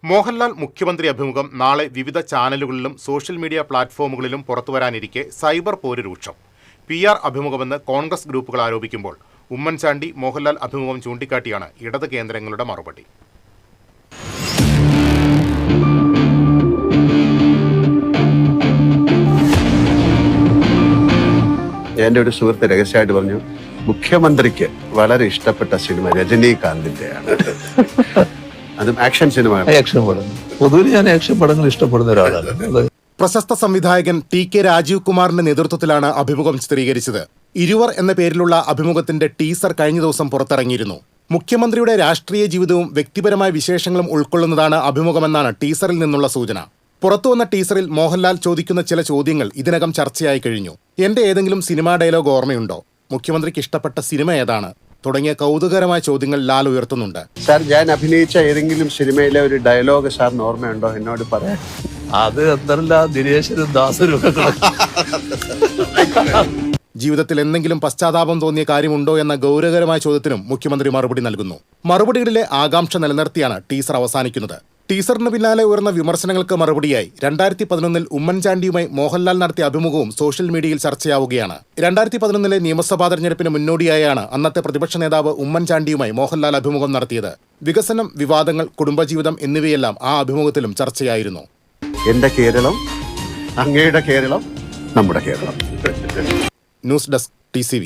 മോഹൻലാൽ മുഖ്യമന്ത്രി അഭിമുഖം നാളെ വിവിധ ചാനലുകളിലും സോഷ്യൽ മീഡിയ പ്ലാറ്റ്ഫോമുകളിലും പുറത്തുവരാനിരിക്കെ സൈബർ പോര് രൂക്ഷം. PR അഭിമുഖമെന്ന് കോൺഗ്രസ് ഗ്രൂപ്പുകൾ ആരോപിക്കുമ്പോൾ ഉമ്മൻചാണ്ടി മോഹൻലാൽ അഭിമുഖം ചൂണ്ടിക്കാട്ടിയാണ് ഇടത് കേന്ദ്രങ്ങളുടെ മറുപടി. എൻ്റെ ഒരു സുഹൃത്ത് രഹസ്യമായിട്ട് പറഞ്ഞു, മുഖ്യമന്ത്രിക്ക് വളരെ ഇഷ്ടപ്പെട്ട സിനിമ രജനീകാന്തിന്റെയാണ്. അതും ആക്ഷൻ സിനിമ. ആക്ഷൻ പടം പൊതുവെ ഞാൻ ആക്ഷൻ പടങ്ങൾ ഇഷ്ടപ്പെടുന്ന ഒരാളാണ്. പ്രശസ്ത സംവിധായകൻ TK രാജീവ് കുമാറിന്റെ നേതൃത്വത്തിലാണ് അഭിമുഖം ചിത്രീകരിച്ചത്. ഇരുവർ എന്ന പേരിലുള്ള അഭിമുഖത്തിന്റെ ടീസർ കഴിഞ്ഞ ദിവസം പുറത്തിറങ്ങിയിരുന്നു. മുഖ്യമന്ത്രിയുടെ രാഷ്ട്രീയ ജീവിതവും വ്യക്തിപരമായ വിശേഷങ്ങളും ഉൾക്കൊള്ളുന്നതാണ് അഭിമുഖമെന്നാണ് ടീസറിൽ നിന്നുള്ള സൂചന. പുറത്തുവന്ന ടീസറിൽ മോഹൻലാൽ ചോദിക്കുന്ന ചില ചോദ്യങ്ങൾ ഇതിനകം ചർച്ചയായി കഴിഞ്ഞു. എന്റെ ഏതെങ്കിലും സിനിമാ ഡയലോഗ് ഓർമ്മയുണ്ടോ? മുഖ്യമന്ത്രിക്ക് ഇഷ്ടപ്പെട്ട സിനിമ ഏതാണ്? തുടങ്ങിയ കൗതുകകരമായ ചോദ്യങ്ങൾ ലാൽ ഉയർത്തുന്നുണ്ട്. സാർ, ഞാൻ അഭിനയിച്ച ഏതെങ്കിലും സിനിമയിലെ ഒരു ഡയലോഗ് സാറിന് ഓർമ്മയുണ്ടോ? എന്നോട് പറയാം. അത് എന്തല്ല ദിനേശനും ദാസനും ജീവിതത്തിൽ എന്തെങ്കിലും പശ്ചാത്താപം തോന്നിയ കാര്യമുണ്ടോ എന്ന ഗൗരവകരമായ ചോദ്യത്തിനും മുഖ്യമന്ത്രി മറുപടി നൽകുന്നു. മറുപടികളിലെ ആകാംക്ഷ നിലനിർത്തിയാണ് ടീസർ അവസാനിക്കുന്നത്. ടീസറിന് പിന്നാലെ ഉയർന്ന വിമർശനങ്ങൾക്ക് മറുപടിയായി 2011 ഉമ്മൻചാണ്ടിയുമായി മോഹൻലാൽ നടത്തിയ അഭിമുഖവും സോഷ്യൽ മീഡിയയിൽ ചർച്ചയാവുകയാണ്. 2011 നിയമസഭാ തെരഞ്ഞെടുപ്പിന് മുന്നോടിയായാണ് അന്നത്തെ പ്രതിപക്ഷ നേതാവ് ഉമ്മൻചാണ്ടിയുമായി മോഹൻലാൽ അഭിമുഖം നടത്തിയത്. വികസനം, വിവാദങ്ങൾ, കുടുംബജീവിതം എന്നിവയെല്ലാം ആ അഭിമുഖത്തിലും ചർച്ചയായിരുന്നു. എന്റെ കേരളം, അങ്ങയുടെ കേരളം, നമ്മുടെ കേരളം. News desk TCV.